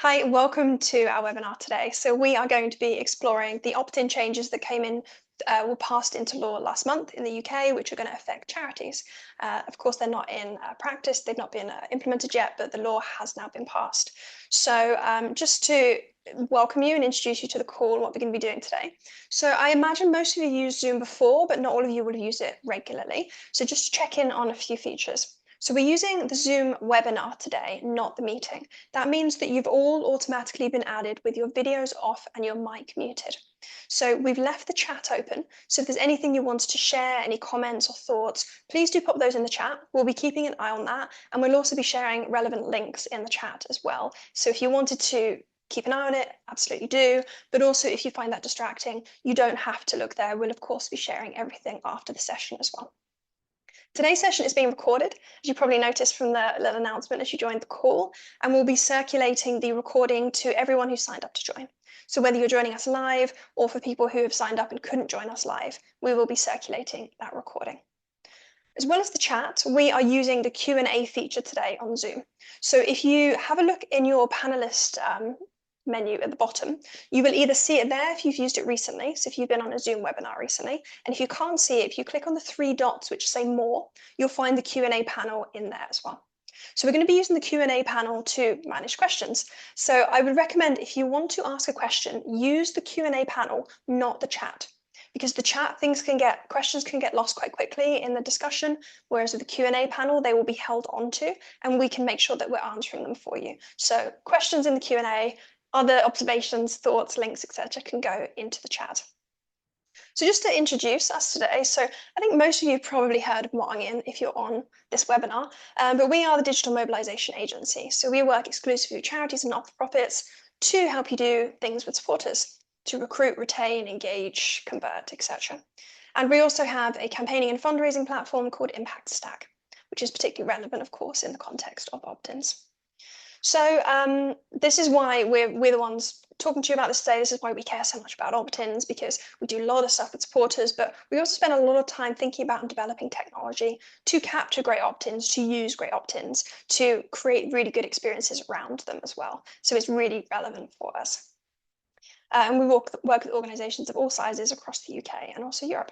Hi, welcome to our webinar today. So we are going to be exploring the opt-in changes that were passed into law last month in the UK, which are going to affect charities. Of course, they're not in practice, they've not been implemented yet, but the law has now been passed. So just to welcome you and introduce you to the call and what we're going to be doing today. So I imagine most of you used Zoom before, but not all of you will use it regularly. So just to check in on a few features. So we're using the Zoom webinar today, not the meeting. That means that you've all automatically been added with your videos off and your mic muted. So we've left the chat open. So if there's anything you wanted to share, any comments or thoughts, please do pop those in the chat. We'll be keeping an eye on that. And we'll also be sharing relevant links in the chat as well. So if you wanted to keep an eye on it, absolutely do. But also if you find that distracting, you don't have to look there. We'll of course be sharing everything after the session as well. Today's session is being recorded, as you probably noticed from the little announcement as you joined the call, and we'll be circulating the recording to everyone who signed up to join. So whether you're joining us live or for people who have signed up and couldn't join us live, we will be circulating that recording. As well as the chat, we are using the Q&A feature today on Zoom. So if you have a look in your panelist menu at the bottom, you will either see it there if you've used it recently, so if you've been on a Zoom webinar recently, and if you can't see it, if you click on the three dots which say more, you'll find the Q&A panel in there as well. So we're going to be using the Q&A panel to manage questions. So I would recommend if you want to ask a question, use the Q&A panel, not the chat. Because the chat questions can get lost quite quickly in the discussion, whereas with the Q&A panel, they will be held onto and we can make sure that we're answering them for you. So questions in the Q&A, other observations, thoughts, links, etc. can go into the chat. So just to introduce us today, so I think most of you have probably heard of Motongin if you're on this webinar, but we are the Digital Mobilization Agency. So we work exclusively with charities and not-for-profits to help you do things with supporters, to recruit, retain, engage, convert, etc. And we also have a campaigning and fundraising platform called Impact Stack, which is particularly relevant, of course, in the context of opt-ins. So this is why we're the ones talking to you about this today. This is why we care so much about opt-ins, because we do a lot of stuff with supporters, but we also spend a lot of time thinking about and developing technology to capture great opt-ins, to use great opt-ins, to create really good experiences around them as well. So it's really relevant for us. And we work with organizations of all sizes across the UK and also Europe.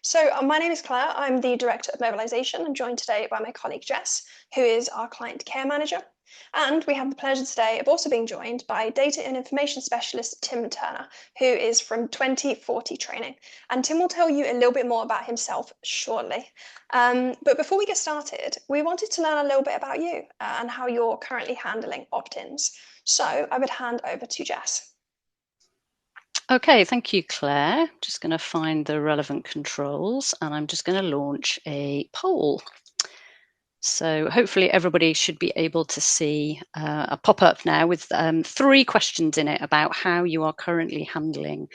So my name is Claire. I'm the Director of Mobilisation. I'm joined today by my colleague Jess, who is our Client Care Manager. And we have the pleasure today of also being joined by Data and Information Specialist Tim Turner, who is from 2040 Training. And Tim will tell you a little bit more about himself shortly. But before we get started, we wanted to learn a little bit about you and how you're currently handling opt-ins. So I would hand over to Jess. Okay, thank you, Claire. Just going to find the relevant controls and I'm just going to launch a poll. So hopefully everybody should be able to see a pop-up now with 3 questions in it about how you are currently handling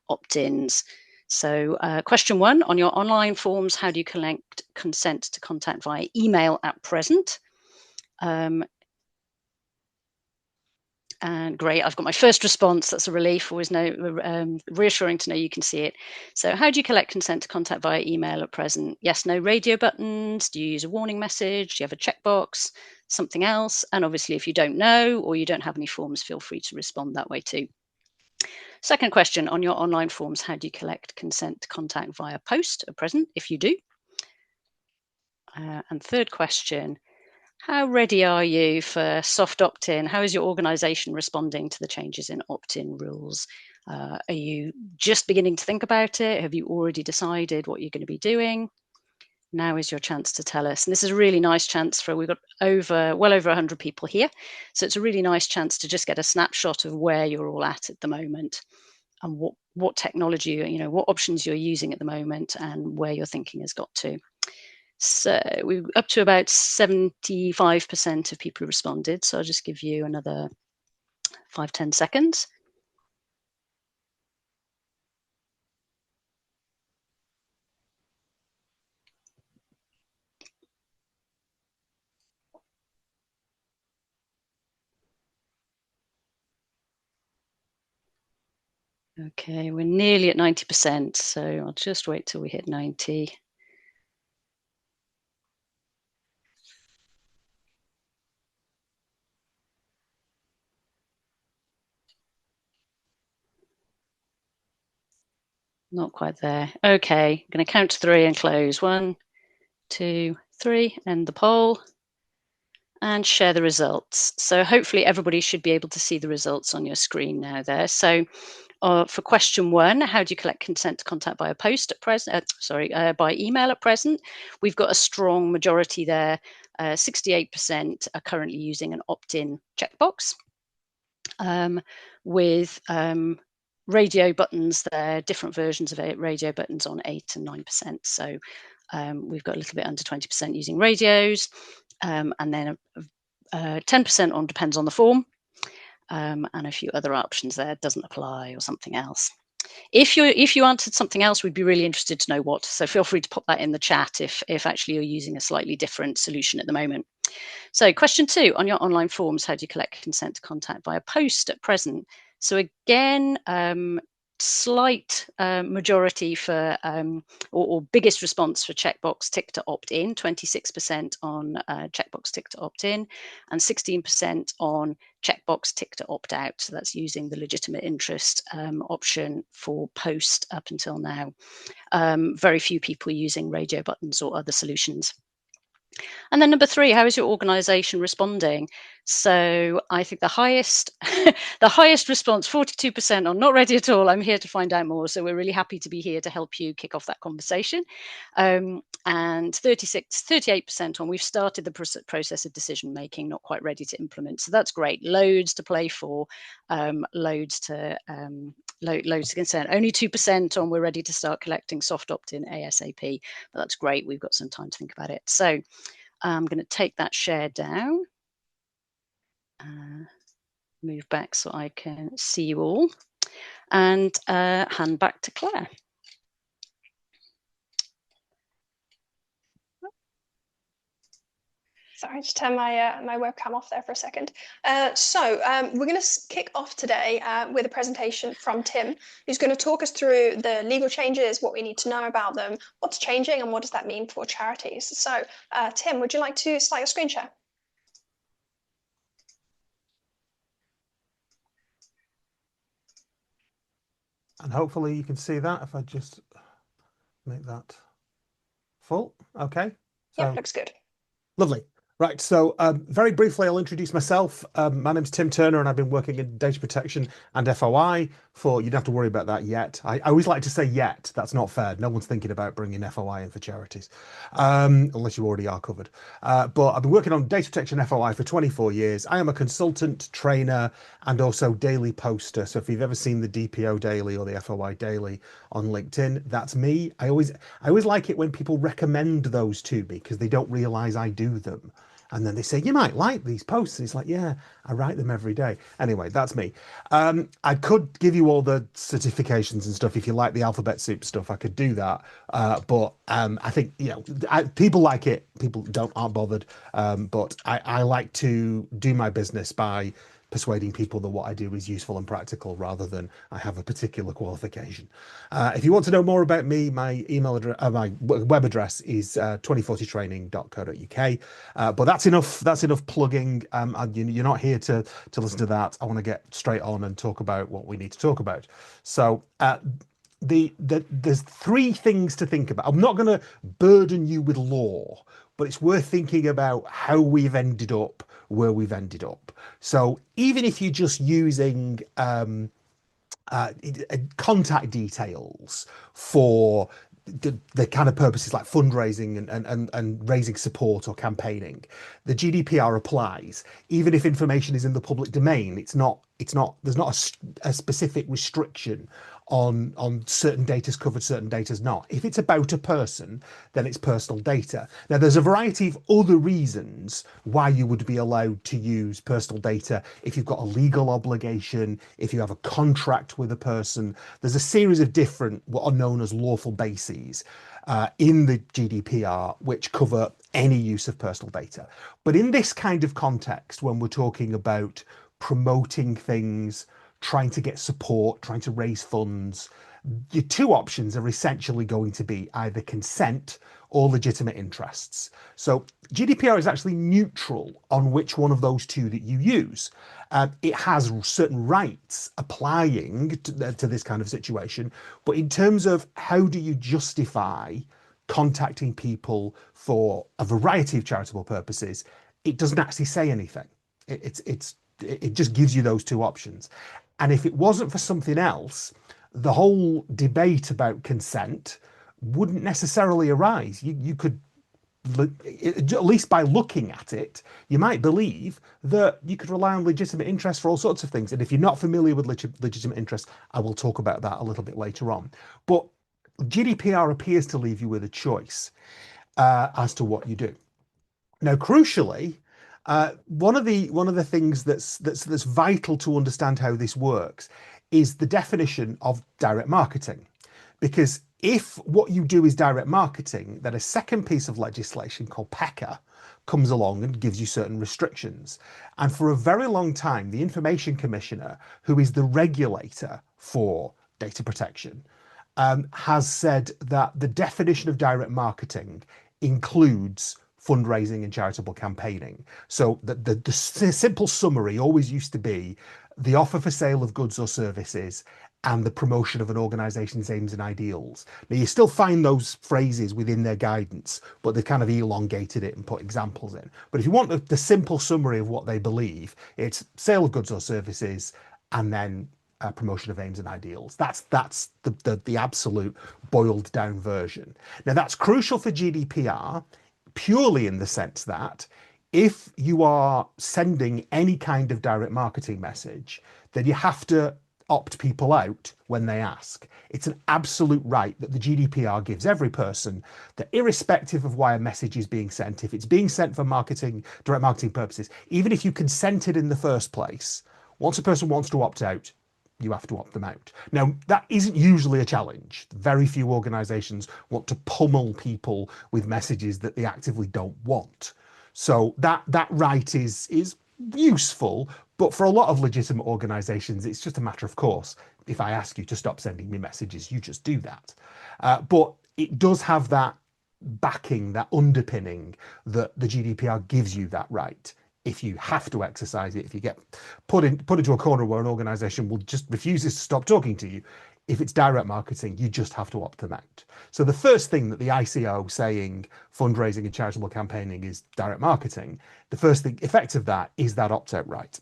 opt-ins. So question 1, on your online forms, how do you collect consent to contact via email at present? And great, I've got my first response. That's a relief. Always reassuring to know you can see it. So how do you collect consent to contact via email at present? Yes, no radio buttons? Do you use a warning message? Do you have a checkbox? Something else? And obviously, if you don't know or you don't have any forms, feel free to respond that way too. Second question, on your online forms, how do you collect consent to contact via post at present, if you do? And third question, how ready are you for soft opt-in? How is your organisation responding to the changes in opt-in rules? Are you just beginning to think about it? Have you already decided what you're going to be doing? Now is your chance to tell us. And this is a really nice chance we've got well over 100 people here. So it's a really nice chance to just get a snapshot of where you're all at the moment and what technology, what options you're using at the moment and where your thinking has got to. So we're up to about 75% of people who responded. So I'll just give you another 5-10 seconds. Okay, we're nearly at 90%. So I'll just wait till we hit 90. Not quite there. Okay, I'm going to count to 3 and close. 1, 2, 3, end the poll and share the results. So hopefully everybody should be able to see the results on your screen now there. So for question 1, how do you collect consent to contact by a post at present? By email at present? We've got a strong majority there. 68% are currently using an opt-in checkbox. With radio buttons there, different versions of radio buttons on 8 and 9%. So we've got a little bit under 20% using radios, and then 10% on depends on the form, and a few other options there, doesn't apply or something else. If you answered something else, we'd be really interested to know what. So feel free to pop that in the chat if actually you're using a slightly different solution at the moment. So question 2, on your online forms, how do you collect consent to contact via post at present? So again, slight majority for or biggest response for checkbox tick to opt in, 26% on checkbox tick to opt in, and 16% on checkbox tick to opt out. So that's using the legitimate interest option for post up until now. Very few people using radio buttons or other solutions. And then number 3, how is your organization responding? So I think the highest the highest response, 42%, on not ready at all. I'm here to find out more. So we're really happy to be here to help you kick off that conversation. And 38% on we've started the process of decision making, not quite ready to implement. So that's great. Loads to play for, loads to consent. Only 2% on we're ready to start collecting soft opt-in ASAP. But that's great. We've got some time to think about it. So I'm going to take that share down, move back so I can see you all, and hand back to Claire. Sorry, just turn my webcam off there for a second. We're going to kick off today with a presentation from Tim, who's going to talk us through the legal changes, what we need to know about them, what's changing, and what does that mean for charities. So, Tim, would you like to start your screen share? And hopefully you can see that if I just make that full. Okay. Yeah, looks good. Lovely. Right, so very briefly, I'll introduce myself. My name's Tim Turner, and I've been working in data protection and FOI for, you don't have to worry about that yet. I always like to say yet, that's not fair. No one's thinking about bringing FOI in for charities, unless you already are covered. But I've been working on data protection FOI for 24 years. I am a consultant, trainer, and also daily poster. So if you've ever seen the DPO Daily or the FOI Daily on LinkedIn, that's me. I always like it when people recommend those to me because they don't realize I do them. And then they say, you might like these posts. And it's like, yeah, I write them every day. Anyway, that's me. I could give you all the certifications and stuff. If you like the alphabet soup stuff, I could do that. But I think, people like it. People aren't bothered. But I like to do my business by persuading people that what I do is useful and practical rather than I have a particular qualification. If you want to know more about me, my email address, my web address is 2040training.co.uk. But that's enough plugging. You're not here to listen to that. I want to get straight on and talk about what we need to talk about. So there's 3 things to think about. I'm not going to burden you with law, but it's worth thinking about how we've ended up where we've ended up. So even if you're just using contact details for the kind of purposes like fundraising and raising support or campaigning, the GDPR applies. Even if information is in the public domain, there's not a specific restriction on certain data's covered, certain data's not. If it's about a person, then it's personal data. Now, there's a variety of other reasons why you would be allowed to use personal data. If you've got a legal obligation, if you have a contract with a person, there's a series of different what are known as lawful bases in the GDPR which cover any use of personal data. But in this kind of context, when we're talking about promoting things, trying to get support, trying to raise funds, your 2 options are essentially going to be either consent or legitimate interests. So GDPR is actually neutral on which one of those two that you use. It has certain rights applying to this kind of situation, but in terms of how do you justify contacting people for a variety of charitable purposes, it doesn't actually say anything. It just gives you those two options. And if it wasn't for something else, the whole debate about consent wouldn't necessarily arise. You could, at least by looking at it, you might believe that you could rely on legitimate interest for all sorts of things. And if you're not familiar with legitimate interest, I will talk about that a little bit later on. But GDPR appears to leave you with a choice as to what you do. Now, crucially, one of the things that's vital to understand how this works is the definition of direct marketing. Because if what you do is direct marketing, then a second piece of legislation called PECR comes along and gives you certain restrictions. And for a very long time, the Information Commissioner, who is the regulator for data protection, has said that the definition of direct marketing includes fundraising and charitable campaigning. So the simple summary always used to be the offer for sale of goods or services and the promotion of an organization's aims and ideals. Now, you still find those phrases within their guidance, but they kind of elongated it and put examples in. But if you want the simple summary of what they believe, it's sale of goods or services and then promotion of aims and ideals. That's the absolute boiled down version. Now, that's crucial for GDPR, purely in the sense that if you are sending any kind of direct marketing message, then you have to opt people out when they ask. It's an absolute right that the GDPR gives every person, that irrespective of why a message is being sent, if it's being sent for direct marketing purposes, even if you consented in the first place, once a person wants to opt out, you have to opt them out. Now, that isn't usually a challenge. Very few organizations want to pummel people with messages that they actively don't want. So that right is useful, but for a lot of legitimate organizations, it's just a matter of course. If I ask you to stop sending me messages, you just do that. But it does have that backing, that underpinning, that the GDPR gives you that right. If you have to exercise it, if you get put into a corner where an organization will just refuses to stop talking to you, if it's direct marketing, you just have to opt them out. So the first thing that the ICO saying fundraising and charitable campaigning is direct marketing, the first thing effect of that is that opt-out right.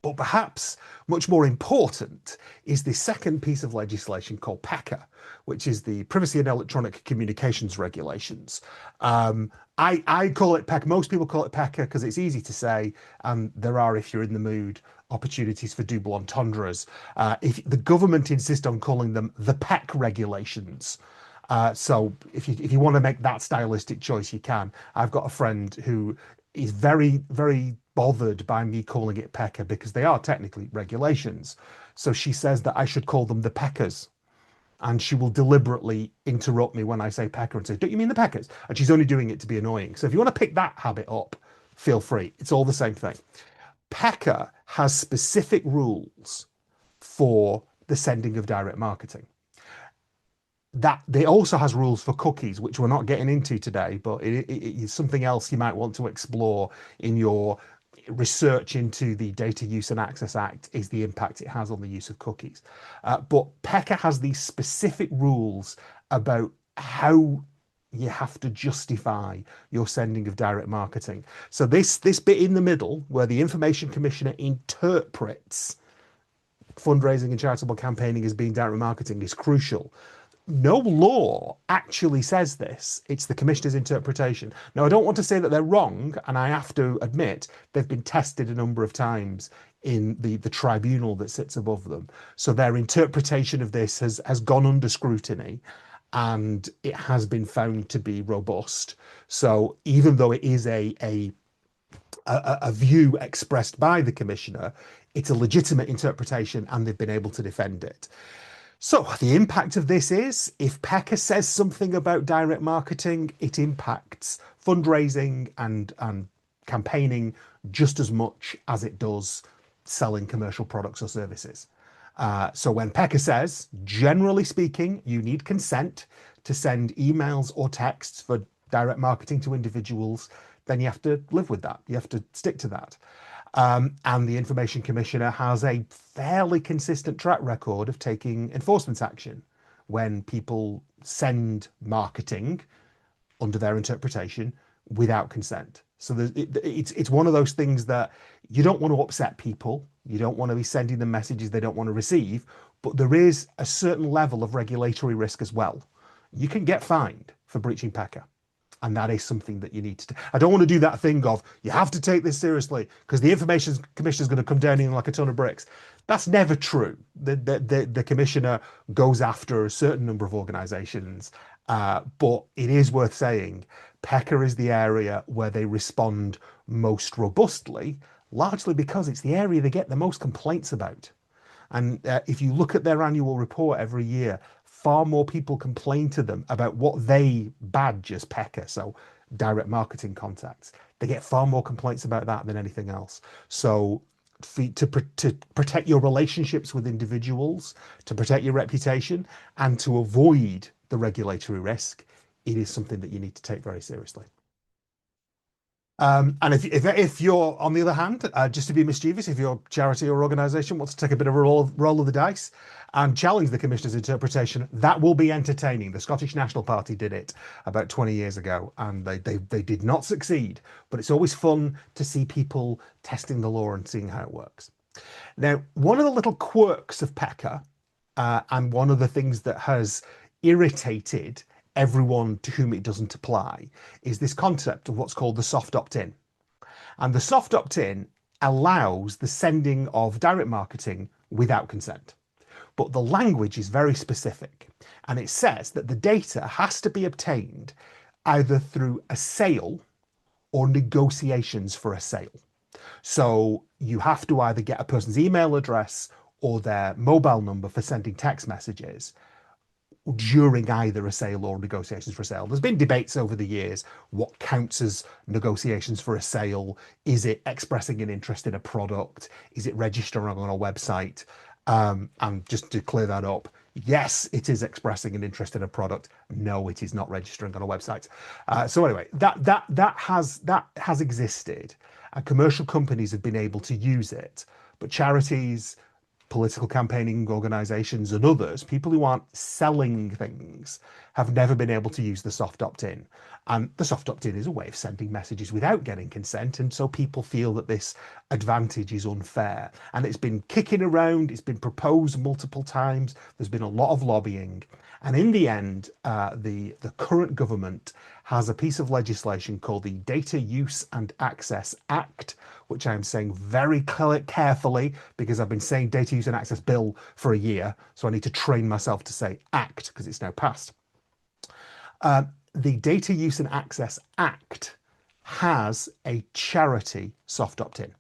But perhaps much more important is the second piece of legislation called PECR, which is the Privacy and Electronic Communications Regulations. I call it PECR. Most people call it PECR because it's easy to say. There are, if you're in the mood, opportunities for double entendres. If the government insists on calling them the PEC regulations. So if you want to make that stylistic choice, you can. I've got a friend who is very, very bothered by me calling it PECR because they are technically regulations. So she says that I should call them the PECRs. And she will deliberately interrupt me when I say PECR and say, don't you mean the PECRs? And she's only doing it to be annoying. So if you want to pick that habit up, feel free. It's all the same thing. PECR has specific rules for the sending of direct marketing. That they also has rules for cookies, which we're not getting into today, but it is something else you might want to explore in your research into the Data Use and Access Act, is the impact it has on the use of cookies. But PECR has these specific rules about how you have to justify your sending of direct marketing. So this bit in the middle, where the Information Commissioner interprets fundraising and charitable campaigning as being direct marketing, is crucial. No law actually says this. It's the Commissioner's interpretation. Now, I don't want to say that they're wrong, and I have to admit they've been tested a number of times in the tribunal that sits above them. So their interpretation of this has gone under scrutiny, and it has been found to be robust. So even though it is a view expressed by the Commissioner, it's a legitimate interpretation, and they've been able to defend it. So the impact of this is, if PECR says something about direct marketing, it impacts fundraising and campaigning just as much as it does selling commercial products or services. So when PECR says, generally speaking, you need consent to send emails or texts for direct marketing to individuals, then you have to live with that. You have to stick to that. And the Information Commissioner has a fairly consistent track record of taking enforcement action when people send marketing under their interpretation without consent. So it's one of those things that you don't want to upset people. You don't want to be sending them messages they don't want to receive, but there is a certain level of regulatory risk as well. You can get fined for breaching PECA. And that is something that you need to do. I don't want to do that thing of, you have to take this seriously because the Information Commissioner is going to come down in like a ton of bricks. That's never true. The Commissioner goes after a certain number of organisations, but it is worth saying PECA is the area where they respond most robustly, largely because it's the area they get the most complaints about. And if you look at their annual report every year, far more people complain to them about what they badge as PECA, so direct marketing contacts. They get far more complaints about that than anything else. So to protect your relationships with individuals, to protect your reputation, and to avoid the regulatory risk, it is something that you need to take very seriously. And if you're, on the other hand, just to be mischievous, if your charity or organisation wants to take a bit of a roll of the dice and challenge the Commissioner's interpretation, that will be entertaining. The Scottish National Party did it about 20 years ago, and they did not succeed. But it's always fun to see people testing the law and seeing how it works. Now, one of the little quirks of PECA, and one of the things that has irritated everyone to whom it doesn't apply, is this concept of what's called the soft opt-in. And the soft opt-in allows the sending of direct marketing without consent. But the language is very specific, and it says that the data has to be obtained either through a sale or negotiations for a sale. So you have to either get a person's email address or their mobile number for sending text messages during either a sale or negotiations for a sale. There's been debates over the years, what counts as negotiations for a sale? Is it expressing an interest in a product? Is it registering on a website? And just to clear that up, yes, it is expressing an interest in a product. No, it is not registering on a website. So anyway, that has existed, and commercial companies have been able to use it, but charities, political campaigning organizations and others, people who aren't selling things, have never been able to use the soft opt-in. And the soft opt-in is a way of sending messages without getting consent, and so people feel that this advantage is unfair. And it's been kicking around, it's been proposed multiple times, there's been a lot of lobbying, and in the end, the current government has a piece of legislation called the Data Use and Access Act, which I'm saying very carefully because I've been saying Data Use and Access Bill for a year, so I need to train myself to say Act because it's now passed. The Data Use and Access Act has a charity soft opt-in,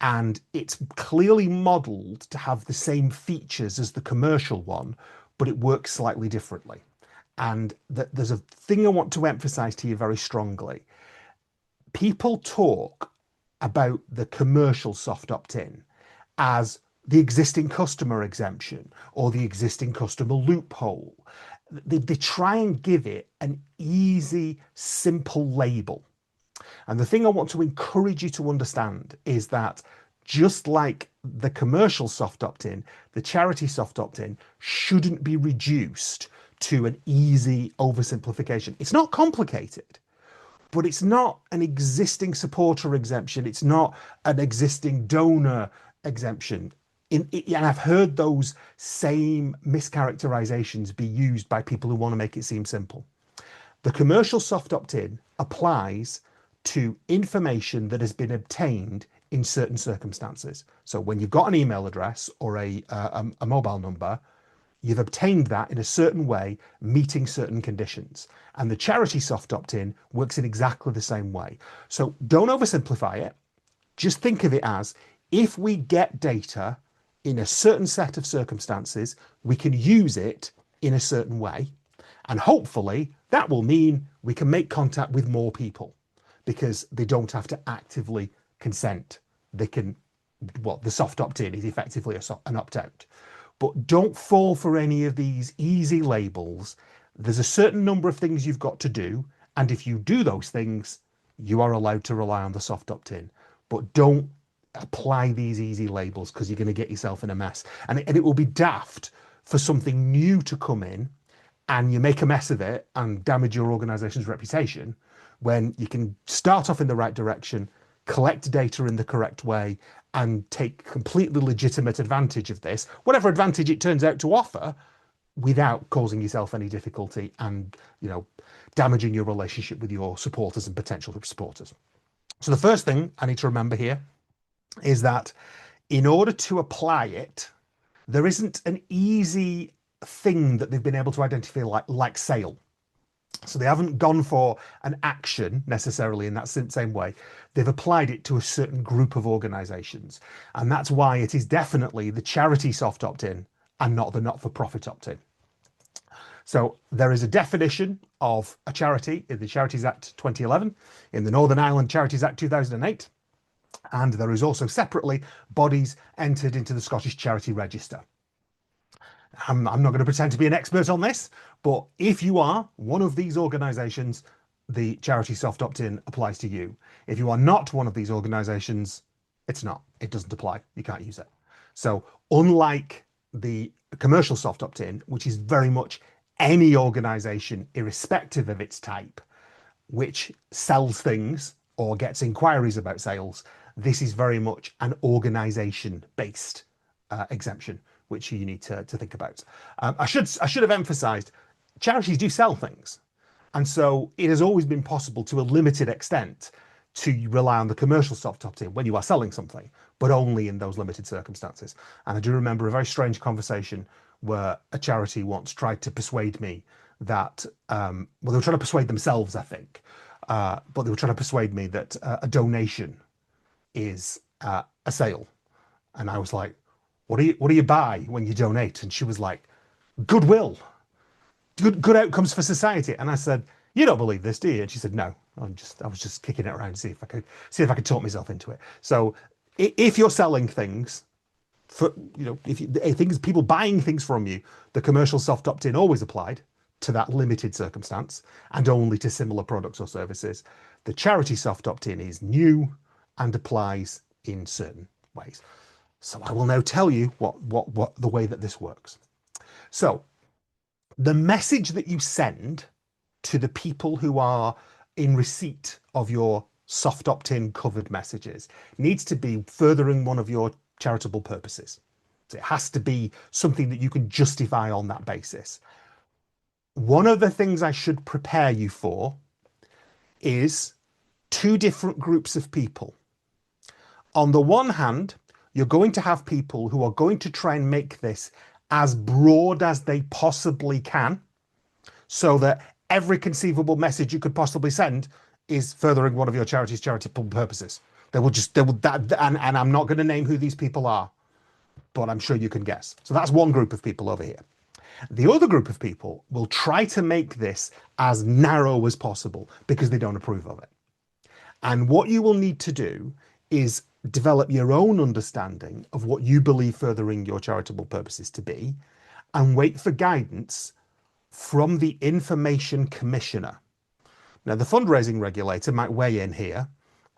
and it's clearly modelled to have the same features as the commercial one, but it works slightly differently. And there's a thing I want to emphasize to you very strongly. People talk about the commercial soft opt-in as the existing customer exemption or the existing customer loophole. They try and give it an easy, simple label. And the thing I want to encourage you to understand is that just like the commercial soft opt-in, the charity soft opt-in shouldn't be reduced to an easy oversimplification. It's not complicated, but it's not an existing supporter exemption. It's not an existing donor exemption. And I've heard those same mischaracterizations be used by people who want to make it seem simple. The commercial soft opt-in applies to information that has been obtained in certain circumstances. So when you've got an email address or a mobile number, you've obtained that in a certain way, meeting certain conditions. And the charity soft opt-in works in exactly the same way. So don't oversimplify it. Just think of it as, if we get data in a certain set of circumstances, we can use it in a certain way. And hopefully that will mean we can make contact with more people because they don't have to actively consent. They can, well, the soft opt-in is effectively an opt-out. But don't fall for any of these easy labels. There's a certain number of things you've got to do, and if you do those things, you are allowed to rely on the soft opt-in. But don't apply these easy labels, because you're going to get yourself in a mess. And it will be daft for something new to come in and you make a mess of it and damage your organization's reputation, when you can start off in the right direction, collect data in the correct way, and take completely legitimate advantage of this, whatever advantage it turns out to offer, without causing yourself any difficulty and, damaging your relationship with your supporters and potential supporters. So the first thing I need to remember here is that in order to apply it, there isn't an easy thing that they've been able to identify like sale. So they haven't gone for an action necessarily in that same way. They've applied it to a certain group of organizations. And that's why it is definitely the charity soft opt-in and not the not-for-profit opt-in. So there is a definition of a charity in the Charities Act 2011, in the Northern Ireland Charities Act 2008, and there is also separately bodies entered into the Scottish Charity Register. I'm not going to pretend to be an expert on this, but if you are one of these organisations, the charity soft opt-in applies to you. If you are not one of these organisations, it's not. It doesn't apply. You can't use it. So unlike the commercial soft opt-in, which is very much any organisation, irrespective of its type, which sells things or gets inquiries about sales, this is very much an organisation-based exemption, which you need to think about. I should have emphasised, charities do sell things, and so it has always been possible to a limited extent to rely on the commercial soft opt-in when you are selling something, but only in those limited circumstances. And I do remember a very strange conversation where a charity once tried to persuade me that, well, they were trying to persuade themselves, I think, but they were trying to persuade me that a donation is a sale. And I was like, what do you buy when you donate? And she was like, goodwill, good outcomes for society. And I said, you don't believe this, do you? And she said, no. I was just kicking it around to see if I could talk myself into it. So if you're selling things, for if people buying things from you, the commercial soft opt-in always applied to that limited circumstance and only to similar products or services. The charity soft opt-in is new and applies in certain ways. So I will now tell you what the way that this works. So the message that you send to the people who are in receipt of your soft opt-in covered messages needs to be furthering one of your charitable purposes. So it has to be something that you can justify on that basis. One of the things I should prepare you for is two different groups of people. On the one hand, you're going to have people who are going to try and make this as broad as they possibly can, so that every conceivable message you could possibly send is furthering one of your charity's charitable purposes. And I'm not going to name who these people are, but I'm sure you can guess. So that's one group of people over here. The other group of people will try to make this as narrow as possible because they don't approve of it. And what you will need to do is develop your own understanding of what you believe furthering your charitable purposes to be, and wait for guidance from the Information Commissioner. Now, the fundraising regulator might weigh in here,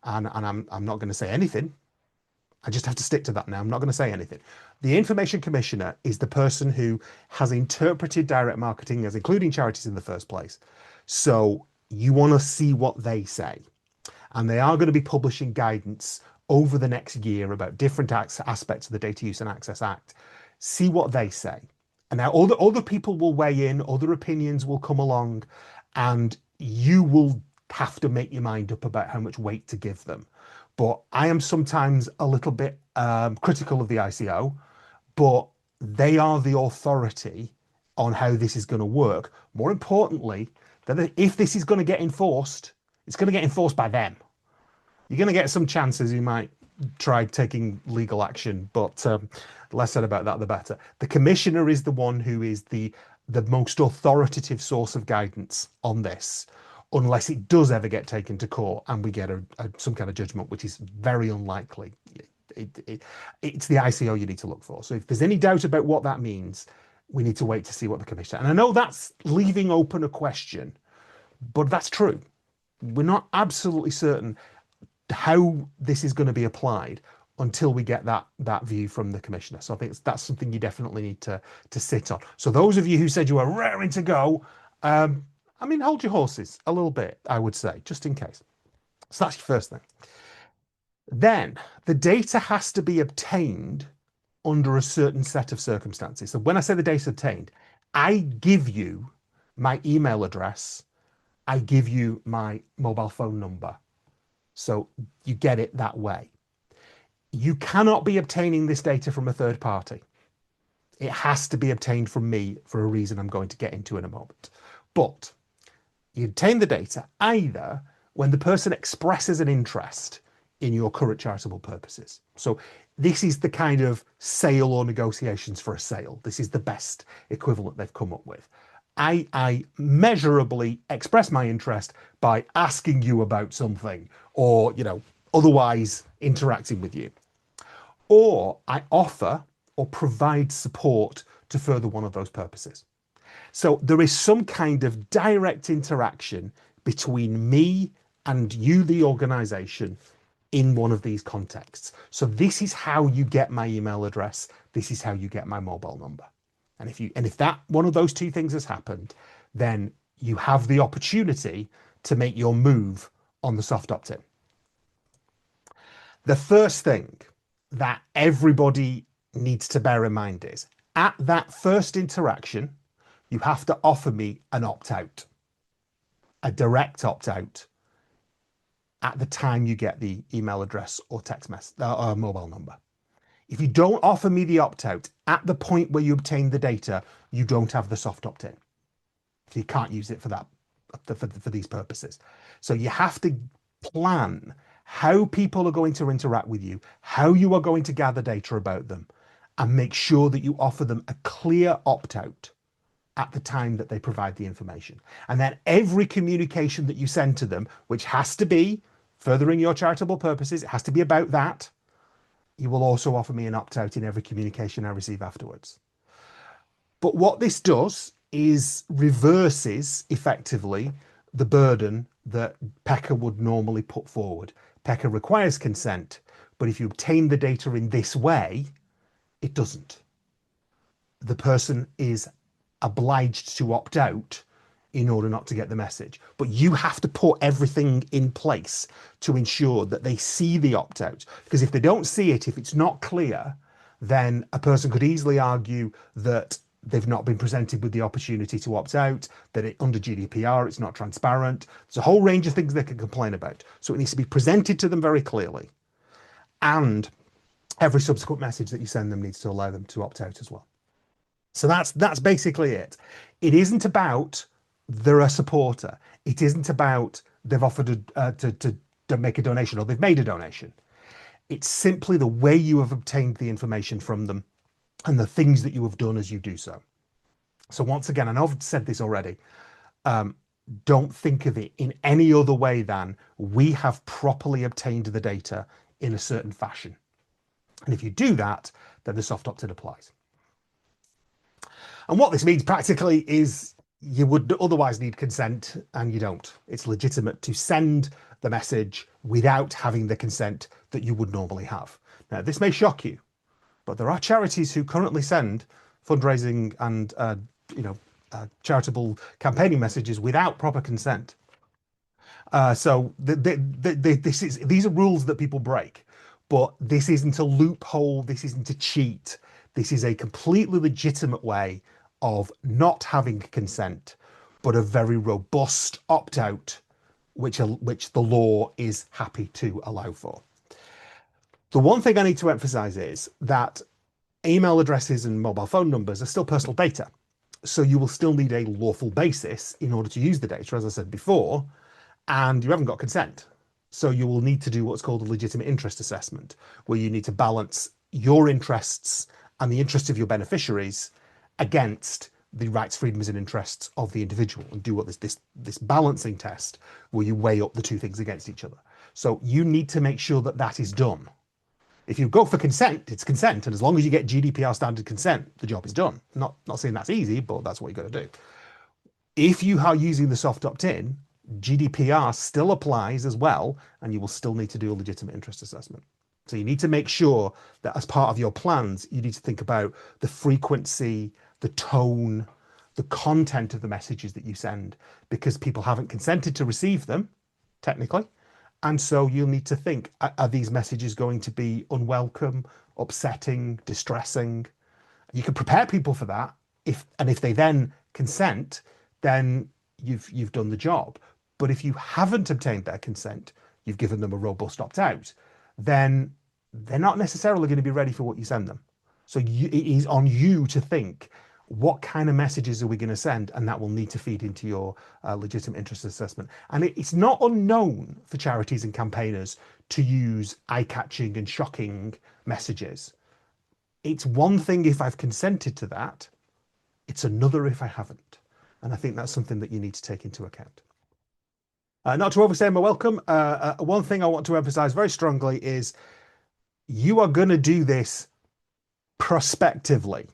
and I'm not going to say anything. I just have to stick to that now. I'm not going to say anything. The Information Commissioner is the person who has interpreted direct marketing as including charities in the first place. So you want to see what they say. And they are going to be publishing guidance over the next year about different aspects of the Data Use and Access Act. See what they say. And now other people will weigh in, other opinions will come along, and you will have to make your mind up about how much weight to give them. But I am sometimes a little bit critical of the ICO, but they are the authority on how this is going to work. More importantly, that if this is going to get enforced, it's going to get enforced by them. You're going to get some chances you might try taking legal action, but the less said about that, the better. The commissioner is the one who is the most authoritative source of guidance on this, unless it does ever get taken to court and we get some kind of judgment, which is very unlikely. It's the ICO you need to look for. So if there's any doubt about what that means, we need to wait to see what the commission. And I know that's leaving open a question, but that's true. We're not absolutely certain how this is going to be applied until we get that view from the commissioner. So I think that's something you definitely need to sit on. So those of you who said you were raring to go, I mean, hold your horses a little bit, I would say, just in case. So that's your first thing. Then the data has to be obtained under a certain set of circumstances. So when I say the data obtained, I give you my email address, I give you my mobile phone number. So you get it that way. You cannot be obtaining this data from a third party. It has to be obtained from me for a reason I'm going to get into in a moment. But you obtain the data either when the person expresses an interest in your current charitable purposes. So this is the kind of sale or negotiations for a sale. This is the best equivalent they've come up with. I measurably express my interest by asking you about something or, otherwise interacting with you. Or I offer or provide support to further one of those purposes. So there is some kind of direct interaction between me and you, the organization, in one of these contexts. So this is how you get my email address. This is how you get my mobile number. And if that one of those two things has happened, then you have the opportunity to make your move on the soft opt-in. The first thing that everybody needs to bear in mind is at that first interaction, you have to offer me an opt-out, a direct opt-out at the time you get the email address or text message or mobile number. If you don't offer me the opt-out at the point where you obtain the data, you don't have the soft opt-in. So you can't use it for that, for these purposes. So you have to plan how people are going to interact with you, how you are going to gather data about them, and make sure that you offer them a clear opt-out at the time that they provide the information. And then every communication that you send to them, which has to be furthering your charitable purposes, it has to be about that, you will also offer me an opt-out in every communication I receive afterwards. But what this does is reverses effectively the burden that PECCA would normally put forward. PECCA requires consent, but if you obtain the data in this way, it doesn't. The person is obliged to opt out in order not to get the message. But you have to put everything in place to ensure that they see the opt-out. Because if they don't see it, if it's not clear, then a person could easily argue that they've not been presented with the opportunity to opt out, that under GDPR, it's not transparent. There's a whole range of things they can complain about. So it needs to be presented to them very clearly. And every subsequent message that you send them needs to allow them to opt out as well. So that's basically it. It isn't about they're a supporter. It isn't about they've offered to make a donation or they've made a donation. It's simply the way you have obtained the information from them and the things that you have done as you do so. So once again, I know I've said this already, don't think of it in any other way than we have properly obtained the data in a certain fashion. And if you do that, then the soft opt-in applies. And what this means practically is you would otherwise need consent and you don't. It's legitimate to send the message without having the consent that you would normally have. Now, this may shock you, but there are charities who currently send fundraising and charitable campaigning messages without proper consent. So these are rules that people break, but this isn't a loophole. This isn't a cheat. This is a completely legitimate way of not having consent, but a very robust opt-out, which the law is happy to allow for. The one thing I need to emphasize is that email addresses and mobile phone numbers are still personal data. So you will still need a lawful basis in order to use the data, as I said before, and you haven't got consent. So you will need to do what's called a legitimate interest assessment, where you need to balance your interests and the interests of your beneficiaries against the rights, freedoms, and interests of the individual, and do what this balancing test where you weigh up the two things against each other. So you need to make sure that that is done. If you go for consent, it's consent, and as long as you get GDPR standard consent, the job is done. Not saying that's easy, but that's what you got to do. If you are using the soft opt-in, GDPR still applies as well, and you will still need to do a legitimate interest assessment. So you need to make sure that as part of your plans, you need to think about the frequency, the tone, the content of the messages that you send, because people haven't consented to receive them, technically. And so you'll need to think, are these messages going to be unwelcome, upsetting, distressing? You can prepare people for that. If they then consent, then you've done the job. But if you haven't obtained their consent, you've given them a robust opt-out, then they're not necessarily going to be ready for what you send them. So it is on you to think, what kind of messages are we going to send? And that will need to feed into your legitimate interest assessment. And it's not unknown for charities and campaigners to use eye-catching and shocking messages. It's one thing if I've consented to that, it's another if I haven't. And I think that's something that you need to take into account. Not to overstay my welcome, one thing I want to emphasize very strongly is you are going to do this prospectively.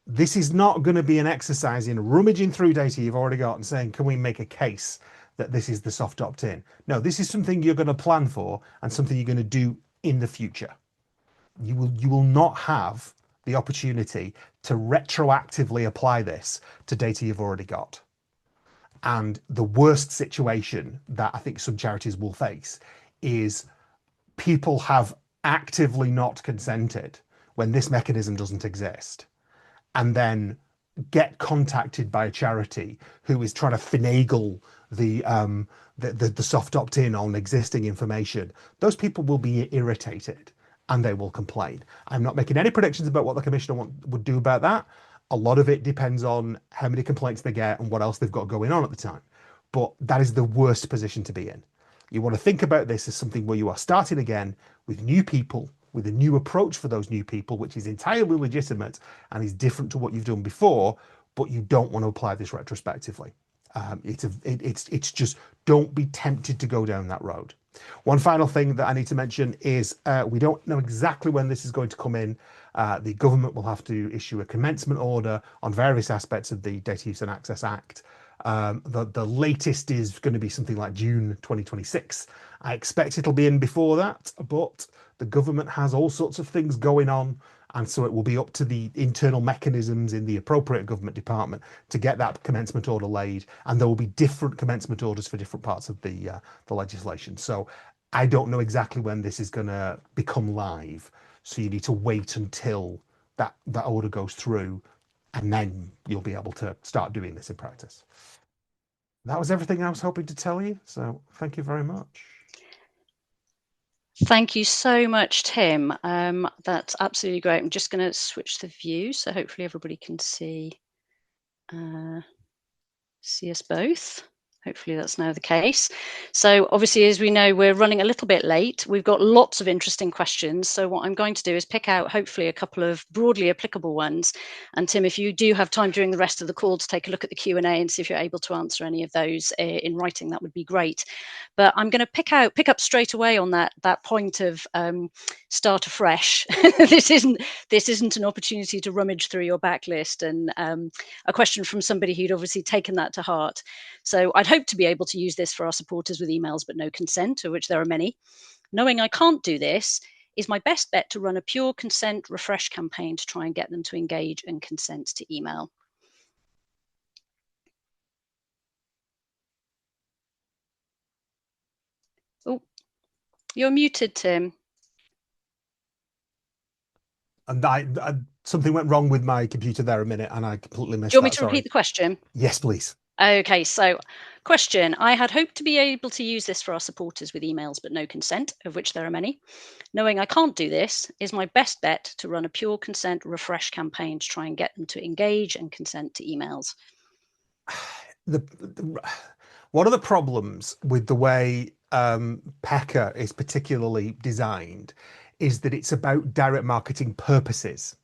This is not going to be an exercise in rummaging through data you've already got and saying, can we make a case that this is the soft opt-in? No, this is something you're going to plan for and something you're going to do in the future. You will not have the opportunity to retroactively apply this to data you've already got. And the worst situation that I think some charities will face is people have actively not consented when this mechanism doesn't exist, and then get contacted by a charity who is trying to finagle the soft opt-in on existing information. Those people will be irritated and they will complain. I'm not making any predictions about what the commissioner would do about that. A lot of it depends on how many complaints they get and what else they've got going on at the time. But that is the worst position to be in. You want to think about this as something where you are starting again with new people, with a new approach for those new people, which is entirely legitimate and is different to what you've done before, but you don't want to apply this retrospectively. It's just, don't be tempted to go down that road. One final thing that I need to mention is we don't know exactly when this is going to come in. The government will have to issue a commencement order on various aspects of the Data Use and Access Act. The latest is going to be something like June 2026. I expect it'll be in before that, but the government has all sorts of things going on, and so it will be up to the internal mechanisms in the appropriate government department to get that commencement order laid, and there will be different commencement orders for different parts of the legislation. So I don't know exactly when this is going to become live, so you need to wait until that order goes through, and then you'll be able to start doing this in practice. That was everything I was hoping to tell you, so thank you very much. Thank you so much, Tim. That's absolutely great. I'm just going to switch the view so hopefully everybody can see us both. Hopefully that's now the case. So obviously, as we know, we're running a little bit late. We've got lots of interesting questions. So what I'm going to do is pick out hopefully a couple of broadly applicable ones. And Tim, if you do have time during the rest of the call to take a look at the Q&A and see if you're able to answer any of those in writing, that would be great. But I'm going to pick up straight away on that point of start afresh. This isn't an opportunity to rummage through your backlist, and a question from somebody who'd obviously taken that to heart. So I'd hope to be able to use this for our supporters with emails but no consent, of which there are many. Knowing I can't do this, is my best bet to run a pure consent refresh campaign to try and get them to engage and consent to email. Oh, you're muted, Tim. And something went wrong with my computer there a minute, and I completely missed that. Do you want me to repeat the question? Yes, please. Okay, so question. I had hoped to be able to use this for our supporters with emails but no consent, of which there are many. Knowing I can't do this, is my best bet to run a pure consent refresh campaign to try and get them to engage and consent to emails. One of the problems with the way PECA is particularly designed is that it's about direct marketing purposes.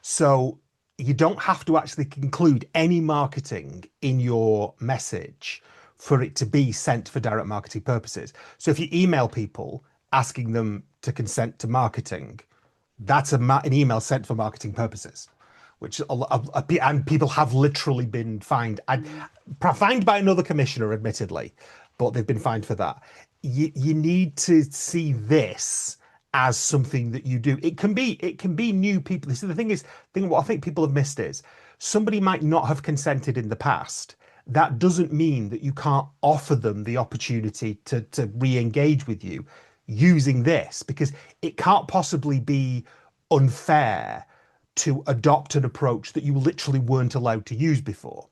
So you don't have to actually include any marketing in your message for it to be sent for direct marketing purposes. So if you email people asking them to consent to marketing, that's an email sent for marketing purposes, which and people have literally been fined, and fined by another commissioner, admittedly, but they've been fined for that. You need to see this as something that you do. It can be new people. This is the thing what I think people have missed is somebody might not have consented in the past. That doesn't mean that you can't offer them the opportunity to re-engage with you using this, because it can't possibly be unfair to adopt an approach that you literally weren't allowed to use before.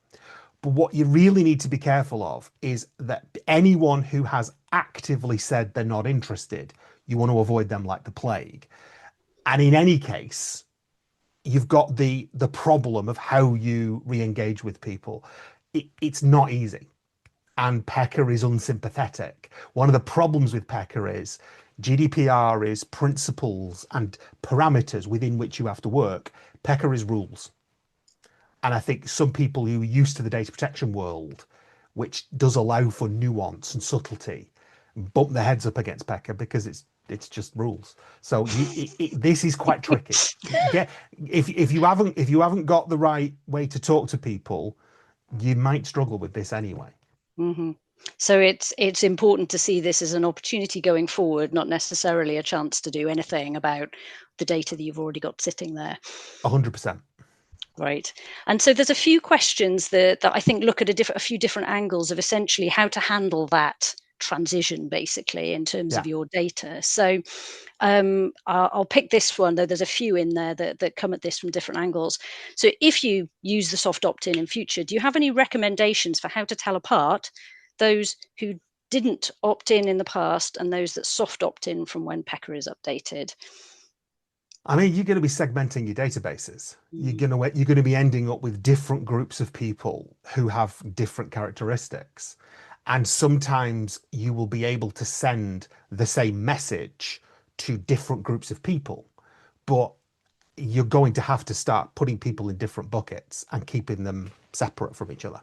But what you really need to be careful of is that anyone who has actively said they're not interested, you want to avoid them like the plague. And in any case, you've got the problem of how you re-engage with people. It's not easy. And PECR is unsympathetic. One of the problems with PECR is GDPR is principles and parameters within which you have to work. PECR is rules. And I think some people who are used to the data protection world, which does allow for nuance and subtlety, bump their heads up against PECR because it's just rules. So this is quite tricky. If you haven't got the right way to talk to people, you might struggle with this anyway. Mm-hmm. So it's important to see this as an opportunity going forward, not necessarily a chance to do anything about the data that you've already got sitting there. 100%. Right. And so there's a few questions that I think look at a few different angles of essentially how to handle that transition, basically, in terms of your data. So I'll pick this one, though there's a few in there that come at this from different angles. So if you use the soft opt-in in future, do you have any recommendations for how to tell apart those who didn't opt in the past and those that soft opt in from when PECR is updated? I mean, you're going to be segmenting your databases. You're going to be ending up with different groups of people who have different characteristics. And sometimes you will be able to send the same message to different groups of people, but you're going to have to start putting people in different buckets and keeping them separate from each other.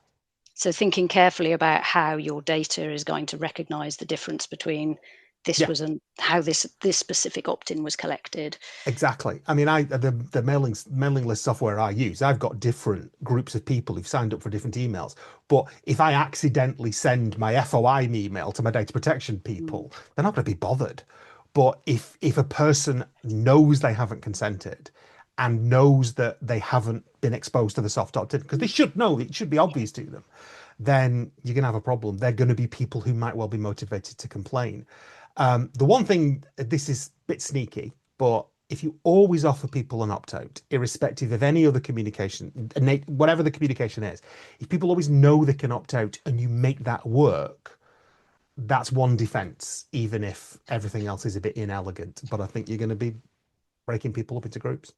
So thinking carefully about how your data is going to recognize the difference between this was and how this specific opt-in was collected. Exactly. I mean, the mailing list software I use, I've got different groups of people who've signed up for different emails. But if I accidentally send my FOI email to my data protection people, they're not going to be bothered. But if a person knows they haven't consented and knows that they haven't been exposed to the soft opt-in, because they should know, it should be obvious to them, then you're going to have a problem. They're going to be people who might well be motivated to complain. The one thing, this is a bit sneaky, but if you always offer people an opt-out, irrespective of any other communication, whatever the communication is, if people always know they can opt out and you make that work, that's one defense, even if everything else is a bit inelegant. But I think you're going to be breaking people up into groups.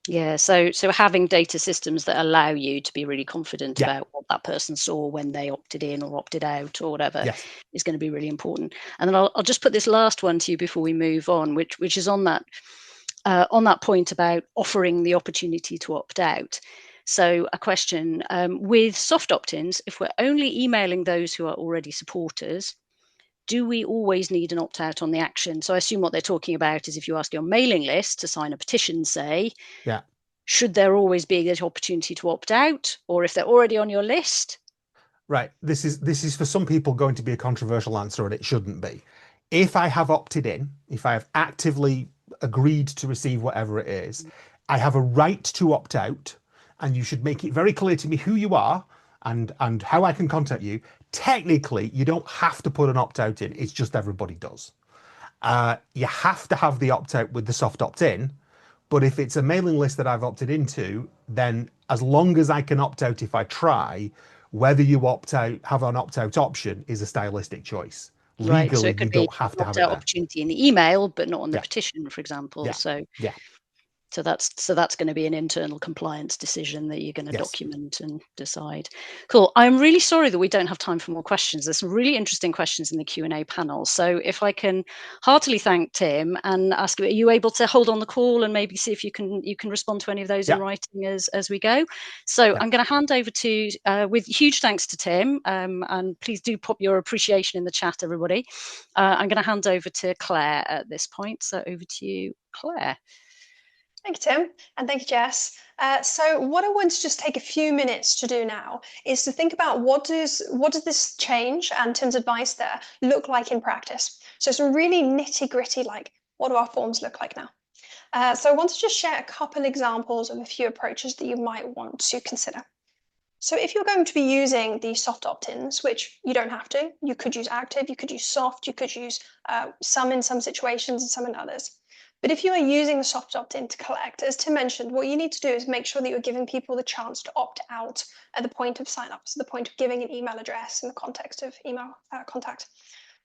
Yeah, so having data systems that allow you to be really confident about what that person saw when they opted in or opted out or whatever is going to be really important. And then I'll just put this last one to you before we move on, which is on that point about offering the opportunity to opt out. So a question, with soft opt-ins, if we're only emailing those who are already supporters, do we always need an opt-out on the action? So I assume what they're talking about is if you ask your mailing list to sign a petition, say, should there always be the opportunity to opt out? Or if they're already on your list? Right. This is for some people going to be a controversial answer, and it shouldn't be. If I have opted in, if I have actively agreed to receive whatever it is, I have a right to opt out, and you should make it very clear to me who you are and how I can contact you. Technically, you don't have to put an opt-out in. It's just everybody does. You have to have the opt-out with the soft opt-in. But if it's a mailing list that I've opted into, then as long as I can opt out if I try, whether you opt out, have an opt-out option is a stylistic choice. Right, Legally, so it could you be don't have to have it there. opportunity in the email, but not on the petition, for example. So So that's going to be an internal compliance decision that you're going to Yes. document and decide. Cool. I'm really sorry that we don't have time for more questions. There's some really interesting questions in the Q&A panel. So if I can heartily thank Tim and ask, are you able to hold on the call and maybe see if you can respond to any of those in writing as we go? So I'm going to hand over to, with huge thanks to Tim, and please do pop your appreciation in the chat, everybody. I'm going to hand over to Claire at this point. So over to you, Claire. Thank you, Tim, and thank you, Jess. So what I want to just take a few minutes to do now is to think about what does this change and Tim's advice there look like in practice. So some really nitty-gritty, like what do our forms look like now? So I want to just share a couple examples of a few approaches that you might want to consider. So if you're going to be using the soft opt-ins, which you don't have to, you could use active, you could use soft, you could use some in some situations and some in others. But if you are using the soft opt-in to collect, as Tim mentioned, what you need to do is make sure that you're giving people the chance to opt out at the point of sign up, so the point of giving an email address in the context of email contact.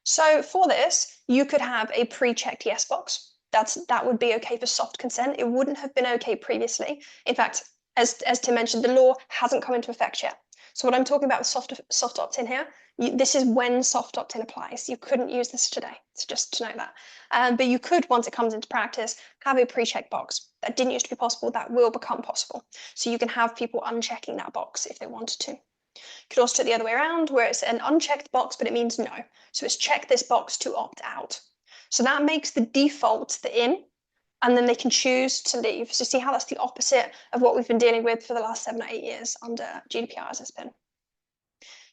So for this, you could have a pre-checked yes box. That would be okay for soft consent. It wouldn't have been okay previously. In fact, as Tim mentioned, the law hasn't come into effect yet. So what I'm talking about with soft opt-in here, this is when soft opt-in applies. You couldn't use this today, so just to know that. But you could, once it comes into practice, have a pre-check box. That didn't used to be possible, that will become possible. So you can have people unchecking that box if they wanted to. You could also do it the other way around, where it's an unchecked box, but it means no. So it's check this box to opt out. So that makes the default the in, and then they can choose to leave. So see how that's the opposite of what we've been dealing with for the last 7 or 8 years under GDPR as it's been.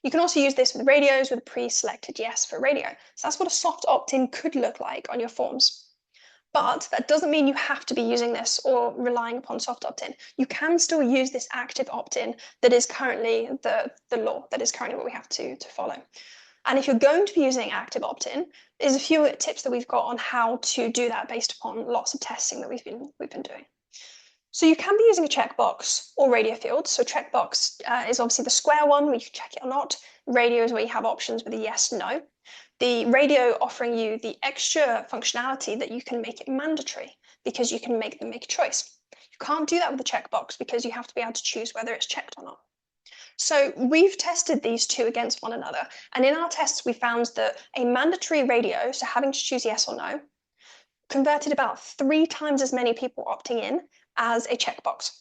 You can also use this with radios with a pre-selected yes for radio. So that's what a soft opt-in could look like on your forms. But that doesn't mean you have to be using this or relying upon soft opt-in. You can still use this active opt-in that is currently the law, that is currently what we have to follow. And if you're going to be using active opt-in, there's a few tips that we've got on how to do that based upon lots of testing that we've been doing. So you can be using a checkbox or radio field. So checkbox is obviously the square one where you can check it or not. Radio is where you have options with a yes, no. The radio offering you the extra functionality that you can make it mandatory because you can make them make a choice. You can't do that with a checkbox because you have to be able to choose whether it's checked or not. So we've tested these two against one another. And in our tests, we found that a mandatory radio, so having to choose yes or no, converted about 3 times as many people opting in as a checkbox.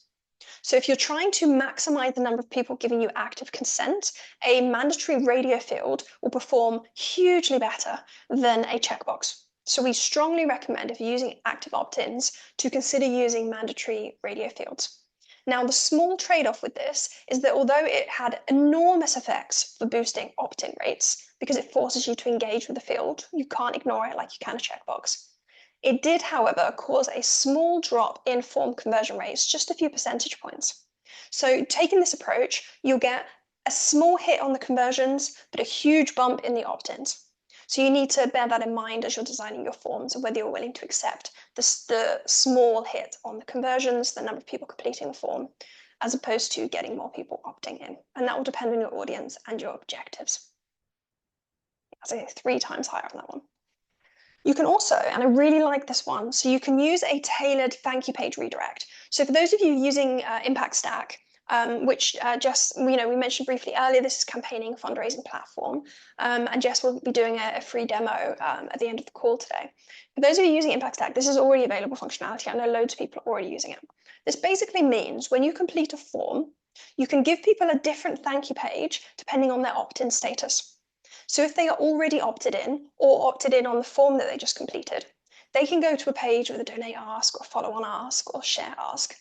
So if you're trying to maximize the number of people giving you active consent, a mandatory radio field will perform hugely better than a checkbox. So we strongly recommend, if you're using active opt-ins, to consider using mandatory radio fields. Now, the small trade-off with this is that although it had enormous effects for boosting opt-in rates, because it forces you to engage with the field, you can't ignore it like you can a checkbox. It did, however, cause a small drop in form conversion rates, just a few percentage points. So taking this approach, you'll get a small hit on the conversions, but a huge bump in the opt-ins. So you need to bear that in mind as you're designing your forms and whether you're willing to accept the small hit on the conversions, the number of people completing the form, as opposed to getting more people opting in. And that will depend on your audience and your objectives. I'd say 3 times higher on that one. You can also, and I really like this one, so you can use a tailored thank you page redirect. So for those of you using Impact Stack, which Jess, we mentioned briefly earlier, this is campaigning fundraising platform, and Jess will be doing a free demo at the end of the call today. For those of you using Impact Stack, this is already available functionality. I know loads of people are already using it. This basically means when you complete a form, you can give people a different thank you page depending on their opt-in status. So if they are already opted in or opted in on the form that they just completed, they can go to a page with a donate ask or follow on ask or share ask.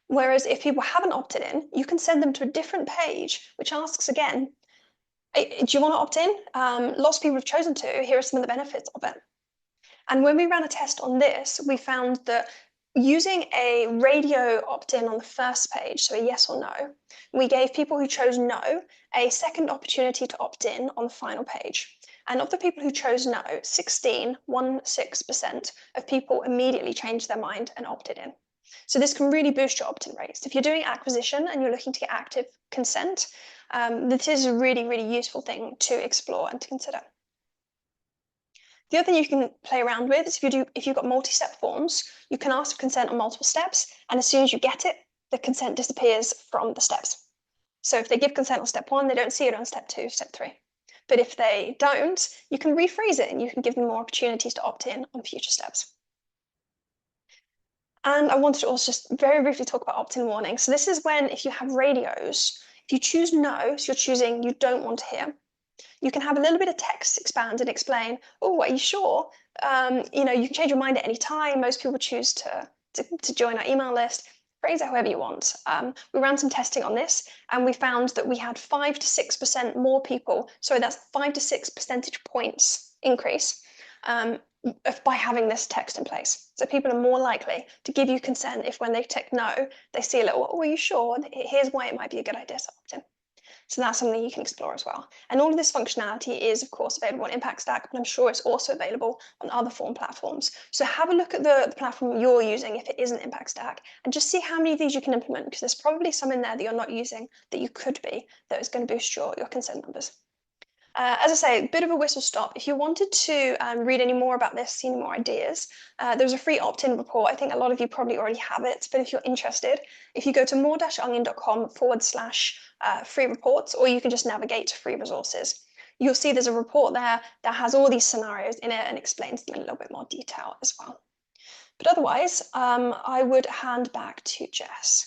Whereas if people haven't opted in, you can send them to a different page, which asks again, do you want to opt in? Lots of people have chosen to. Here are some of the benefits of it. And when we ran a test on this, we found that using a radio opt-in on the first page, so a yes or no, we gave people who chose no a second opportunity to opt in on the final page. And of the people who chose no, 16% of people immediately changed their mind and opted in. So this can really boost your opt-in rates. If you're doing acquisition and you're looking to get active consent, this is a really, really useful thing to explore and to consider. The other thing you can play around with is if you've got multi-step forms, you can ask for consent on multiple steps, and as soon as you get it, the consent disappears from the steps. So if they give consent on step 1, they don't see it on step 2, step 3. But if they don't, you can rephrase it and you can give them more opportunities to opt in on future steps. And I wanted to also just very briefly talk about opt-in warnings. So this is when, if you have radios, if you choose no, so you're choosing you don't want to hear, you can have a little bit of text expand and explain, oh, are you sure? You know, you can change your mind at any time. Most people choose to join our email list. Phrase it however you want. We ran some testing on this, and we found that we had 5 to 6% more people. Sorry, that's 5 to 6 percentage points increase by having this text in place. So people are more likely to give you consent if when they tick no, they see a little, oh, are you sure? Here's why it might be a good idea to opt in. So that's something you can explore as well. And all of this functionality is, of course, available on Impact Stack, but I'm sure it's also available on other form platforms. So have a look at the platform you're using if it isn't Impact Stack, and just see how many of these you can implement, because there's probably some in there that you're not using that you could be, that is going to boost your consent numbers. As I say, a bit of a whistle stop. If you wanted to read any more about this, see any more ideas, there's a free opt-in report. I think a lot of you probably already have it, but if you're interested, if you go to more-onion.com/free reports, or you can just navigate to free resources, you'll see there's a report there that has all these scenarios in it and explains them in a little bit more detail as well. But otherwise, I would hand back to Jess.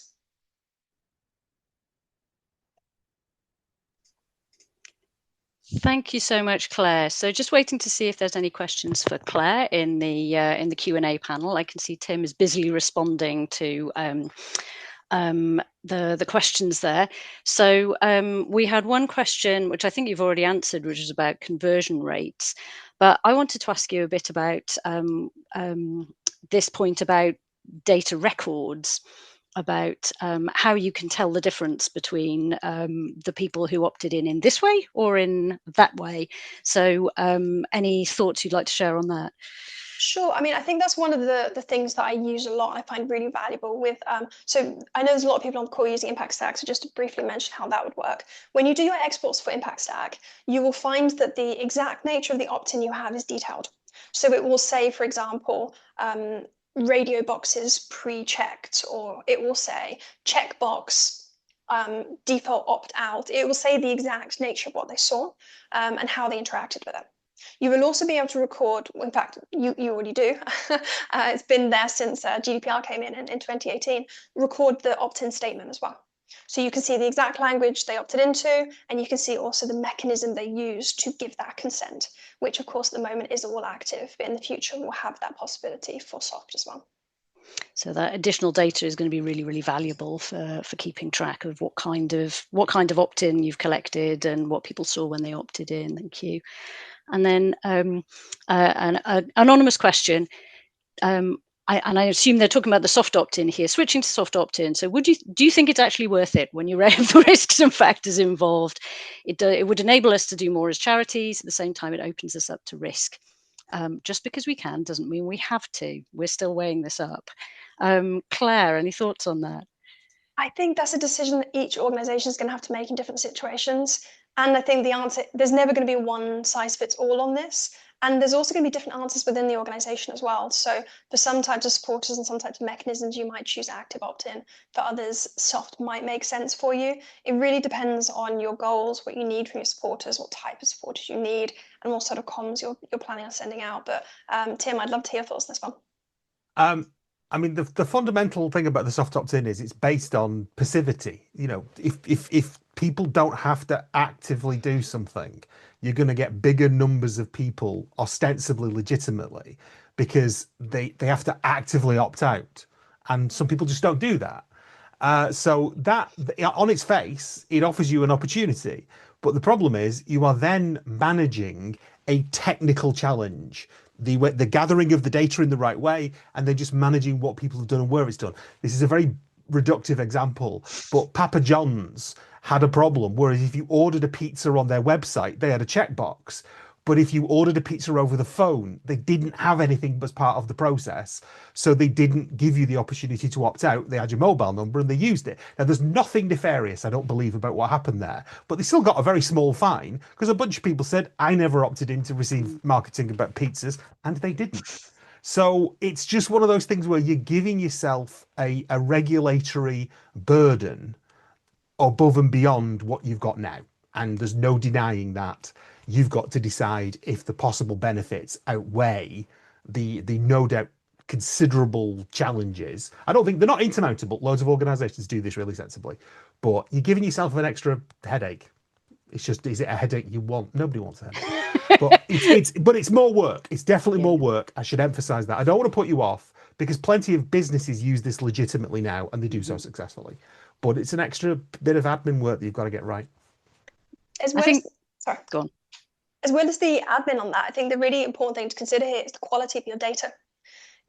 Thank you so much, Claire. So just waiting to see if there's any questions for Claire in the Q&A panel. I can see Tim is busily responding to the questions there. So we had one question, which I think you've already answered, which is about conversion rates. But I wanted to ask you a bit about this point about data records, about how you can tell the difference between the people who opted in this way or in that way. So any thoughts you'd like to share on that? Sure. I mean, I think that's one of the things that I use a lot. I find really valuable with, so I know there's a lot of people on the call using Impact Stack, so just to briefly mention how that would work. When you do your exports for Impact Stack, you will find that the exact nature of the opt-in you have is detailed. So it will say, for example, radio boxes pre-checked, or it will say checkbox default opt-out. It will say the exact nature of what they saw and how they interacted with it. You will also be able to record, in fact, you already do, it's been there since GDPR came in 2018, record the opt-in statement as well. So you can see the exact language they opted into, and you can see also the mechanism they used to give that consent, which of course at the moment is all active, but in the future we'll have that possibility for soft as well. So that additional data is going to be really, really valuable for keeping track of what kind of opt-in you've collected and what people saw when they opted in. Thank you. And then an anonymous question. I assume they're talking about the soft opt-in here, switching to soft opt-in. So do you think it's actually worth it when you have the risks and factors involved? It would enable us to do more as charities. At the same time, it opens us up to risk. Just because we can doesn't mean we have to. We're still weighing this up. Claire, any thoughts on that? I think that's a decision that each organization is going to have to make in different situations. And I think the answer, there's never going to be one size fits all on this. And there's also going to be different answers within the organization as well. So for some types of supporters and some types of mechanisms, you might choose active opt-in. For others, soft might make sense for you. It really depends on your goals, what you need from your supporters, what type of supporters you need, and what sort of comms you're planning on sending out. But Tim, I'd love to hear your thoughts on this one. I mean, the fundamental thing about the soft opt-in is it's based on passivity. You know, if people don't have to actively do something, you're going to get bigger numbers of people ostensibly legitimately because they have to actively opt out, and some people just don't do that. So that on its face, it offers you an opportunity, but the problem is you are then managing a technical challenge. The gathering of the data in the right way, and then just managing what people have done and where it's done. This is a very reductive example, but Papa John's had a problem, whereas if you ordered a pizza on their website, they had a checkbox. But if you ordered a pizza over the phone, they didn't have anything as part of the process. So they didn't give you the opportunity to opt out. They had your mobile number and they used it. Now, there's nothing nefarious, I don't believe, about what happened there. But they still got a very small fine because a bunch of people said, I never opted in to receive marketing about pizzas, and they didn't. So it's just one of those things where you're giving yourself a regulatory burden above and beyond what you've got now. And there's no denying that. You've got to decide if the possible benefits outweigh the no doubt considerable challenges. I don't think they're not insurmountable. Loads of organizations do this really sensibly, but you're giving yourself an extra headache. It's just, is it a headache you want? Nobody wants a headache. But it's more work. It's definitely more work. I should emphasize that. I don't want to put you off because plenty of businesses use this legitimately now and they do so successfully. But it's an extra bit of admin work that you've got to get right. As well as, sorry. Go on. As well as the admin on that, I think the really important thing to consider here is the quality of your data.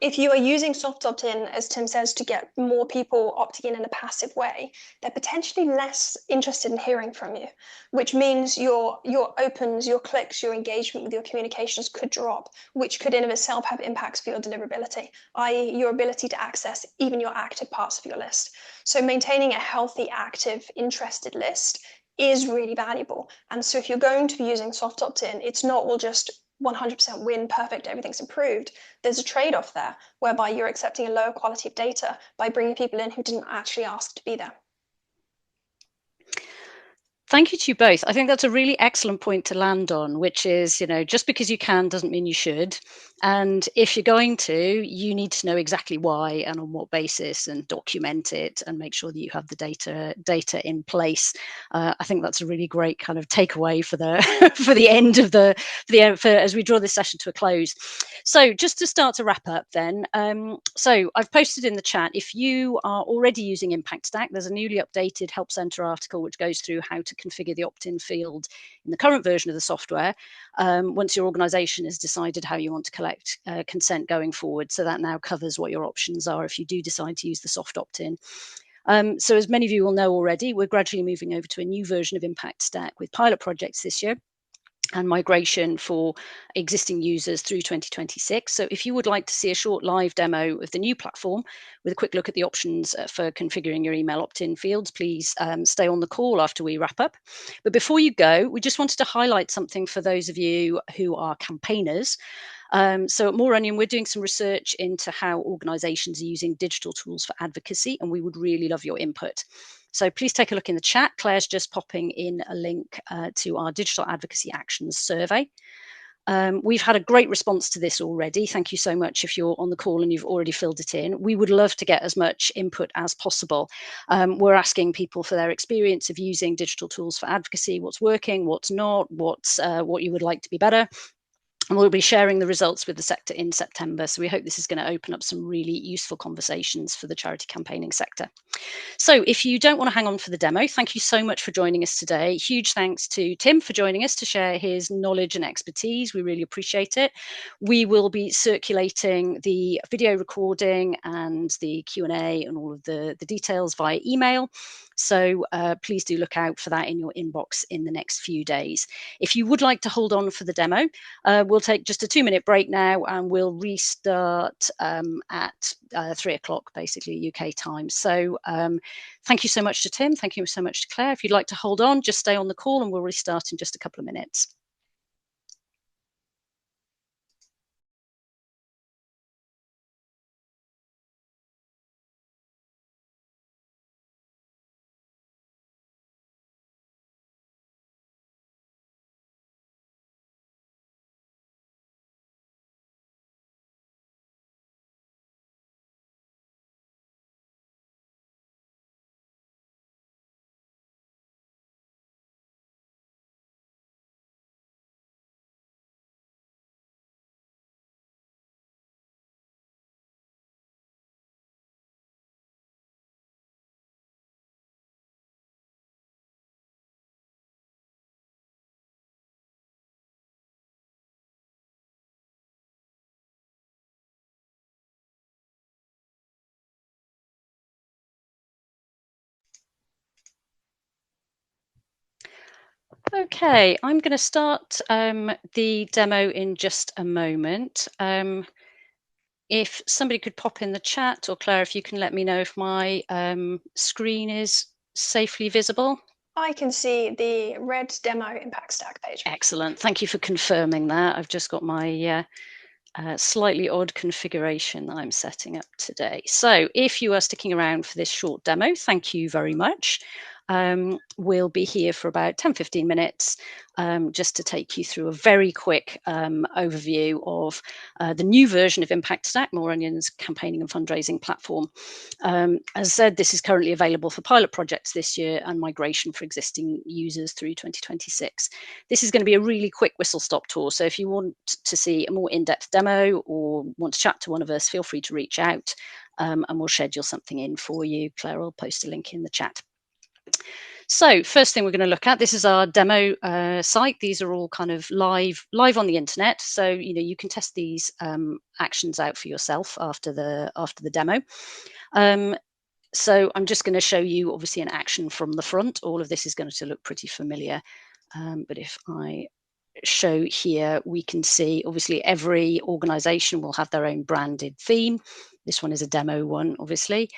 If you are using soft opt-in, as Tim says, to get more people opting in a passive way, they're potentially less interested in hearing from you, which means your opens, your clicks, your engagement with your communications could drop, which could in of itself have impacts for your deliverability, i.e. your ability to access even your active parts of your list. So maintaining a healthy, active, interested list is really valuable. And so if you're going to be using soft opt-in, it's not all just 100% win, perfect, everything's improved. There's a trade-off there whereby you're accepting a lower quality of data by bringing people in who didn't actually ask to be there. Thank you to you both. I think that's a really excellent point to land on, which is, just because you can doesn't mean you should. And if you're going to, you need to know exactly why and on what basis, and document it and make sure that you have the data in place. I think that's a really great kind of takeaway for the for the end of as we draw this session to a close. So just to start to wrap up then, so I've posted in the chat, if you are already using Impact Stack, there's a newly updated Help Center article which goes through how to configure the opt-in field in the current version of the software once your organization has decided how you want to collect consent going forward. So that now covers what your options are if you do decide to use the soft opt-in. So as many of you will know already, we're gradually moving over to a new version of Impact Stack with pilot projects this year and migration for existing users through 2026. So if you would like to see a short live demo of the new platform with a quick look at the options for configuring your email opt-in fields, please stay on the call after we wrap up. But before you go, we just wanted to highlight something for those of you who are campaigners. So at More Onion, we're doing some research into how organizations are using digital tools for advocacy, and we would really love your input. So please take a look in the chat. Claire's just popping in a link to our Digital Advocacy Actions survey. We've had a great response to this already. Thank you so much if you're on the call and you've already filled it in. We would love to get as much input as possible. We're asking people for their experience of using digital tools for advocacy, what's working, what's not, what you would like to be better. And we'll be sharing the results with the sector in September. So we hope this is going to open up some really useful conversations for the charity campaigning sector. So if you don't want to hang on for the demo, thank you so much for joining us today. Huge thanks to Tim for joining us to share his knowledge and expertise. We really appreciate it. We will be circulating the video recording and the Q&A and all of the details via email. So please do look out for that in your inbox in the next few days. If you would like to hold on for the demo, we'll take just a 2-minute break now and we'll restart at 3 o'clock, basically UK time. So thank you so much to Tim. Thank you so much to Claire. If you'd like to hold on, just stay on the call and we'll restart in just a couple of minutes. Okay, I'm going to start the demo in just a moment. If somebody could pop in the chat, or Claire, if you can let me know if my screen is safely visible. I can see the red demo impact stack page. Excellent. Thank you for confirming that. I've just got my slightly odd configuration that I'm setting up today. So if you are sticking around for this short demo, thank you very much. We'll be here for about 10-15 minutes just to take you through a very quick overview of the new version of Impact Stack, More Onion's campaigning and fundraising platform. As I said, this is currently available for pilot projects this year and migration for existing users through 2026. This is going to be a really quick whistle-stop tour, so if you want to see a more in-depth demo or want to chat to one of us, feel free to reach out and we'll schedule something in for you. Claire will post a link in the chat. So first thing we're going to look at, this is our demo site. These are all kind of live on the internet. So, you can test these actions out for yourself after the demo. So I'm just going to show you obviously an action from the front. All of this is going to look pretty familiar. But if I show here, we can see obviously every organization will have their own branded theme. This one is a demo one, obviously.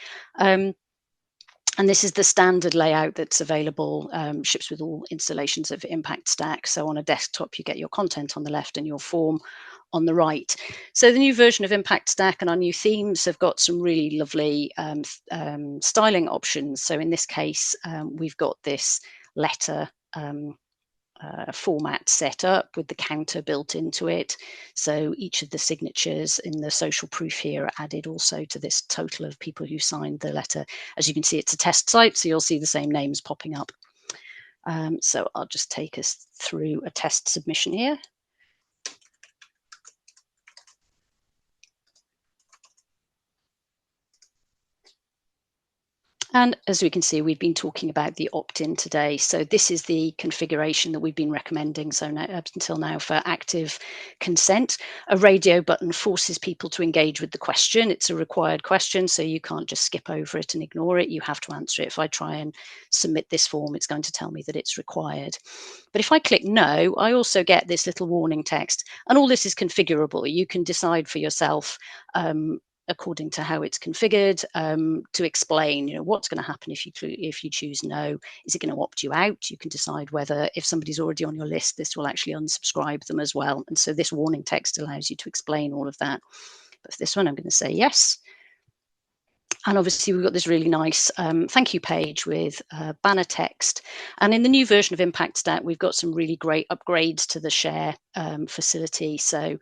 And this is the standard layout that's available, ships with all installations of Impact Stack. So on a desktop, you get your content on the left and your form on the right. So the new version of Impact Stack and our new themes have got some really lovely styling options. So in this case, we've got this letter format set up with the counter built into it. So each of the signatures in the social proof here are added also to this total of people who signed the letter. As you can see, it's a test site, so you'll see the same names popping up. So I'll just take us through a test submission here. And as we can see, we've been talking about the opt-in today. So this is the configuration that we've been recommending up until now for active consent. A radio button forces people to engage with the question. It's a required question, so you can't just skip over it and ignore it. You have to answer it. If I try and submit this form, it's going to tell me that it's required. But if I click no, I also get this little warning text. And all this is configurable. You can decide for yourself according to how it's configured, to explain, what's going to happen if you choose no. Is it going to opt you out? You can decide whether, if somebody's already on your list, this will actually unsubscribe them as well. And so this warning text allows you to explain all of that. But for this one, I'm going to say yes. And obviously, we've got this really nice thank you page with banner text. And in the new version of Impact Stack, we've got some really great upgrades to the share facility. So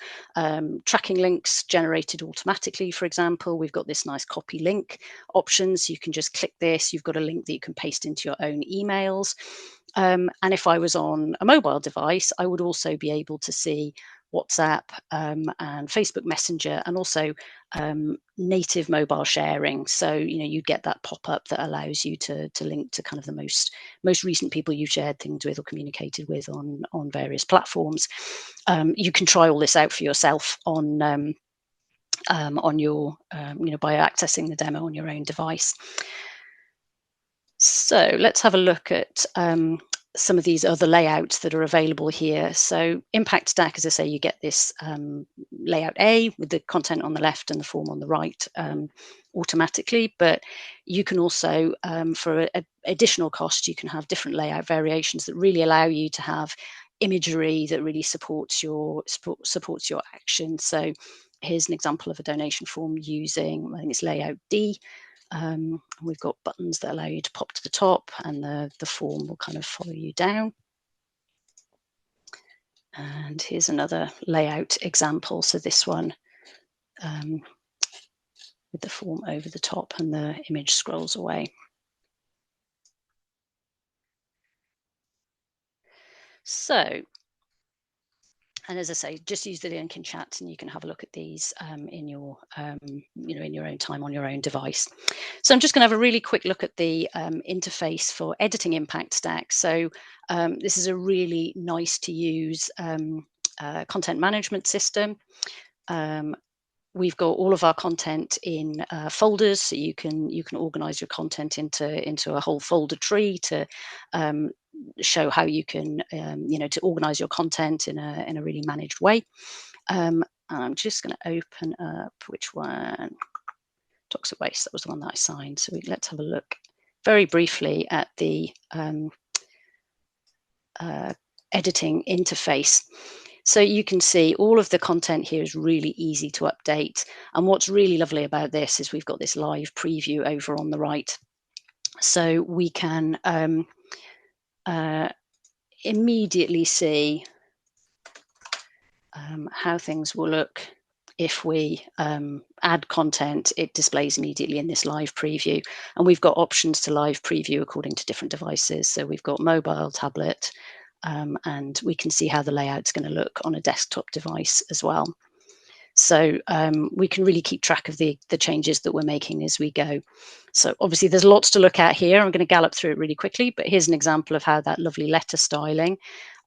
tracking links generated automatically, for example. We've got this nice copy link option. So you can just click this. You've got a link that you can paste into your own emails. And if I was on a mobile device, I would also be able to see WhatsApp and Facebook Messenger, and also native mobile sharing. So you'd get that pop-up that allows you to link to kind of the most recent people you've shared things with or communicated with on various platforms. You can try all this out for yourself on your by accessing the demo on your own device. So let's have a look at some of these other layouts that are available here. So Impact Stack, as I say, you get this layout A with the content on the left and the form on the right automatically, but you can also, for additional cost, you can have different layout variations that really allow you to have imagery that really supports your action. So here's an example of a donation form using, I think it's layout D. We've got buttons that allow you to pop to the top, and the form will kind of follow you down. And here's another layout example. So this one with the form over the top and the image scrolls away. So, and as I say, just use the link in chat and you can have a look at these in your, in your own time on your own device. So I'm just going to have a really quick look at the interface for editing Impact Stack. So this is a really nice to use content management system. We've got all of our content in folders, so you can organize your content into a whole folder tree to show how you can, to organize your content in a really managed way. I'm just going to open up which one. Toxic waste, that was the one that I signed. So let's have a look very briefly at the editing interface. So you can see all of the content here is really easy to update. And what's really lovely about this is we've got this live preview over on the right. So we can immediately see how things will look if we add content. It displays immediately in this live preview. And we've got options to live preview according to different devices. So we've got mobile, tablet, and we can see how the layout's going to look on a desktop device as well. So we can really keep track of the changes that we're making as we go. So obviously there's lots to look at here. I'm going to gallop through it really quickly, but here's an example of how that lovely letter styling,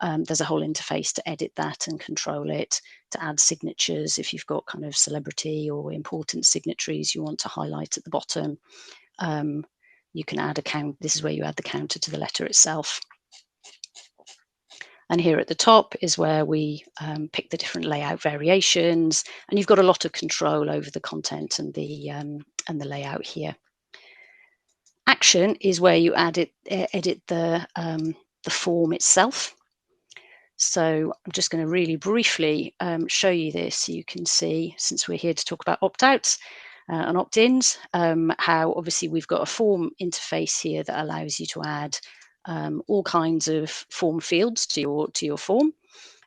there's a whole interface to edit that and control it, to add signatures if you've got kind of celebrity or important signatories you want to highlight at the bottom. You can add a count. This is where you add the counter to the letter itself. And here at the top is where we pick the different layout variations, and you've got a lot of control over the content and the layout here. Action is where you edit the form itself. So I'm just going to really briefly show you this so you can see, since we're here to talk about opt-outs and opt-ins, how obviously we've got a form interface here that allows you to add all kinds of form fields to your form,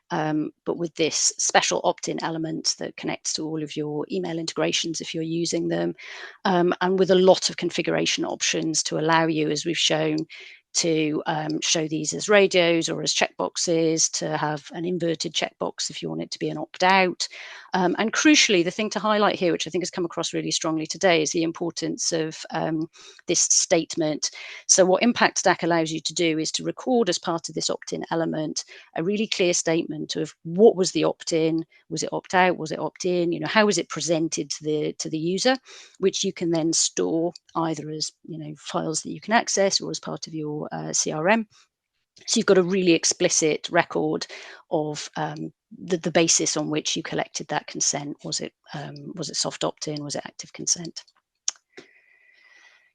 but with this special opt-in element that connects to all of your email integrations if you're using them, and with a lot of configuration options to allow you, as we've shown, to show these as radios or as checkboxes, to have an inverted checkbox if you want it to be an opt-out. And crucially, the thing to highlight here, which I think has come across really strongly today, is the importance of this statement. So what Impact Stack allows you to do is to record as part of this opt-in element a really clear statement of what was the opt-in, was it opt-out, was it opt-in, how was it presented to the user, which you can then store either as files that you can access or as part of your CRM. So you've got a really explicit record of the basis on which you collected that consent. Was it soft opt-in? Was it active consent?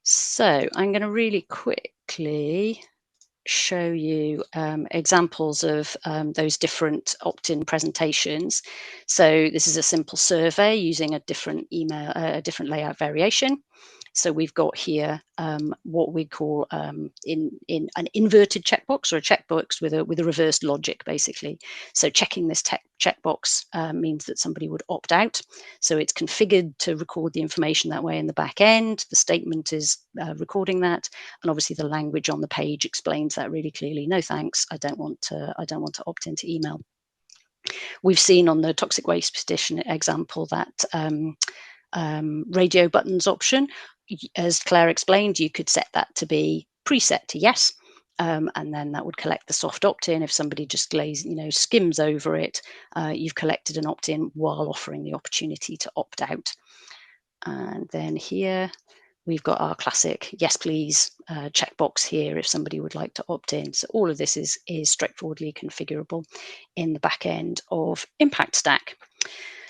So I'm going to really quickly show you examples of those different opt-in presentations. So this is a simple survey using a different layout variation. So we've got here what we call in an inverted checkbox, or a checkbox with a reversed logic, basically. So checking this checkbox means that somebody would opt out. So it's configured to record the information that way in the back end. The statement is recording that, and obviously the language on the page explains that really clearly. No thanks, I don't want to opt into email. We've seen on the toxic waste petition example that radio buttons option, as Claire explained, you could set that to be preset to yes, and then that would collect the soft opt-in. If somebody just skims over it, you've collected an opt-in while offering the opportunity to opt out. And then here we've got our classic yes please checkbox here if somebody would like to opt in. So all of this is straightforwardly configurable in the back end of Impact Stack.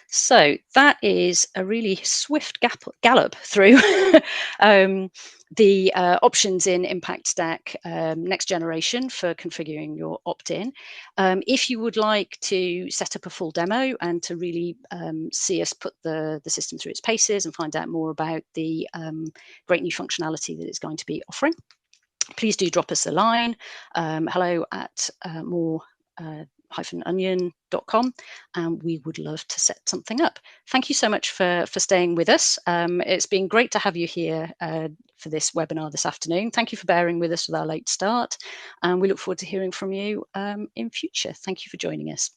So that is a really swift gallop through the options in Impact Stack Next Generation for configuring your opt-in. If you would like to set up a full demo and to really see us put the system through its paces and find out more about the great new functionality that it's going to be offering, please do drop us a line, hello@more-onion.com, and we would love to set something up. Thank you so much for staying with us. It's been great to have you here for this webinar this afternoon. Thank you for bearing with us with our late start, and we look forward to hearing from you in future. Thank you for joining us.